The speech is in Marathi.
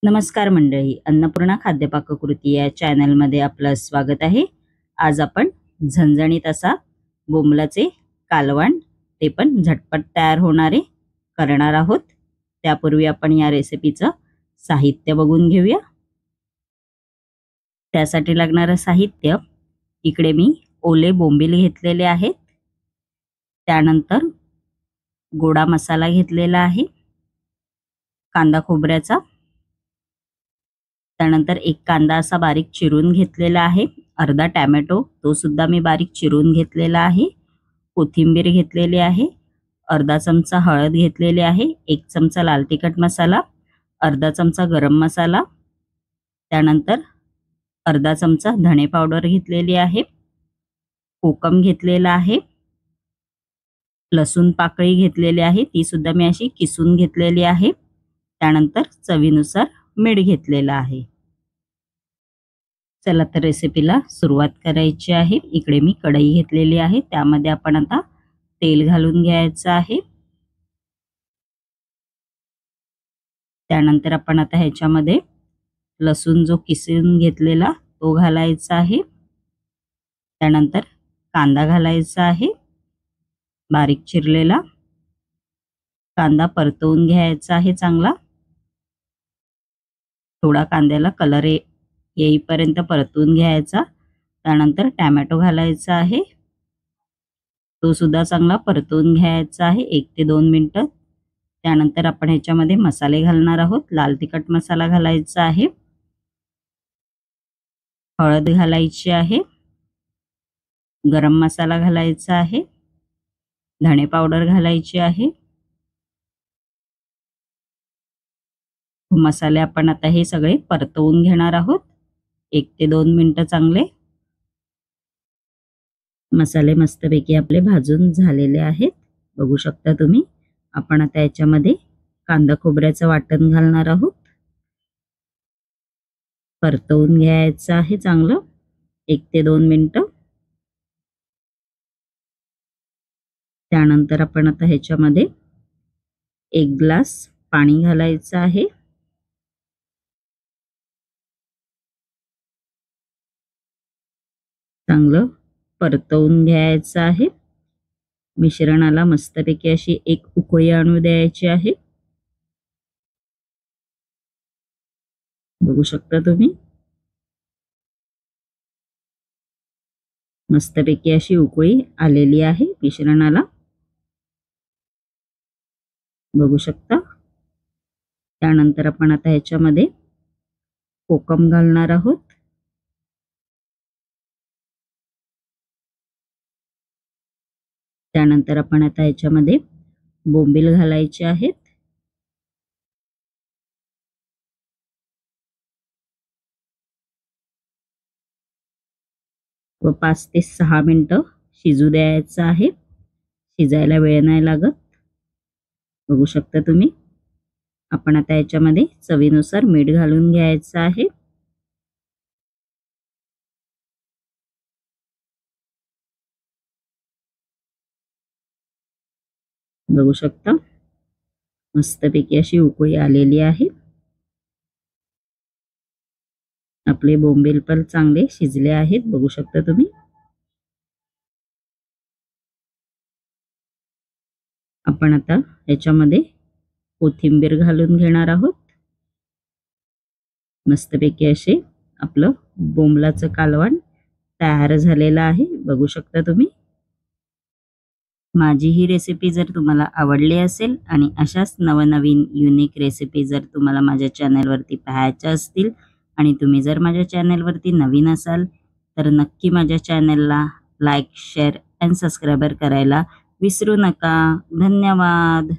नमस्कार मंडळी, अन्नपूर्णा खाद्य पाककृती या चॅनलमध्ये आपलं स्वागत आहे। आज आपण झणझणीत असा बोंबलाचे कालवण, ते पण झटपट तयार होणारे करणार आहोत। त्यापूर्वी आपण या रेसिपीचं साहित्य बघून घेऊया। त्यासाठी लागणारे साहित्य, इकडे मी ओले बोंबील घेतलेले आहेत। त्यानंतर गोडा मसाला घेतलेला आहे, कांदा खोबऱ्याचा, त्यानंतर एक कांदा असा बारीक चिरून घेतलेला आहे, अर्धा टोमॅटो तो सुद्धा मी बारीक चिरून घेतलेला आहे, कोथिंबीर घेतलेली आहे, अर्धा चमचा हळद घेतलेली आहे, एक चमचा लाल तिखट मसाला, अर्धा चमचा गरम मसाला, त्यानंतर अर्धा चमचा धणे पावडर घेतलेली आहे, कोकम घेतलेला आहे, लसूण पाकळी घेतलेली आहे, ती सुद्धा मी अशी किसून घेतलेली आहे, त्यानंतर चवीनुसार मीठ घेतलेला आहे। चला तर रेसिपीला सुरुवात करायची आहे। इकडे मी कढई घेतलेली आहे, त्यामध्ये आपण आता तेल घालून घ्यायचं आहे। त्यानंतर आपण आता ह्याच्यामध्ये लसूण जो किसून घेतलेला तो घालायचा आहे, त्यानंतर कांदा घालायचा आहे, बारीक चिरलेला कांदा परतवून घ्यायचा आहे चांगला, थोडा कांद्याला कलर येईपर्यंत परतवून घ्यायचा। त्यानंतर टोमॅटो घालायचा आहे, तो सुद्धा चांगला परतवून घ्यायचा आहे 1 ते 2 मिनिटं। त्यानंतर आपण ह्याच्यामध्ये मसाले घालणार आहोत। लाल तिखट मसाला घालायचा आहे, हळद घालायची आहे, गरम मसाला घालायचा आहे, धणे पावडर घालायची आहे। मसाले आपण आता हे सगळे परतवून घेणार आहोत 1 ते 2 मिनिटं चांगले। मसाले मस्तपैकी आपले भाजून झालेले आहेत, बघू शकता तुम्ही। आपण आता याच्यामध्ये कांदा खोबऱ्याचं वाटण घालणार आहोत, परतवून घ्यायचं आहे चांगलं 1 ते 2 मिनिटं। त्यानंतर आपण आता ह्याच्यामध्ये 1 ग्लास पाणी घालायचं आहे, चांगलं परतवून घ्यायचं आहे। मिश्रणाला मस्तपैकी अशी एक उकळी आणू द्यायची आहे, बघू शकता तुम्ही। मस्तपैकी अशी उकळी आलेली आहे मिश्रणाला, बघू शकता। त्यानंतर आपण आता ह्याच्यामध्ये कोकम घालणार आहोत, त्यानंतर आपण आता ह्याच्यामध्ये बोंबील घालायचे आहेत, व 5 ते 6 मिनिटं शिजू द्यायचं आहे। शिजायला वेळ नाही लागत, बघू शकता तुम्ही। आपण आता याच्यामध्ये चवीनुसार मीठ घालून घ्यायचं आहे, बघू शकता। मस्तपैकी अशी उकळी आलेली आहे, आपले बोंबील पण चांगले शिजले आहेत, बघू शकता तुम्ही। आपण आता याच्यामध्ये कोथिंबीर घालून घेणार आहोत। मस्तपैकी असे आपलं बोंबलाचं कालवण तयार झालेलं आहे, बघू शकता तुम्ही। माझी ही रेसिपी जर तुम्हाला आवडली असेल आणि अशाच नवनवीन युनिक रेसिपी जर तुम्हाला माझ्या चॅनलवरती पाहायच्या असतील आणि तुम्ही जर माझ्या चॅनलवरती नवीन असाल तर नक्की माझ्या चॅनलला लाईक, शेअर आणि सबस्क्राइब करायला विसरू नका। धन्यवाद।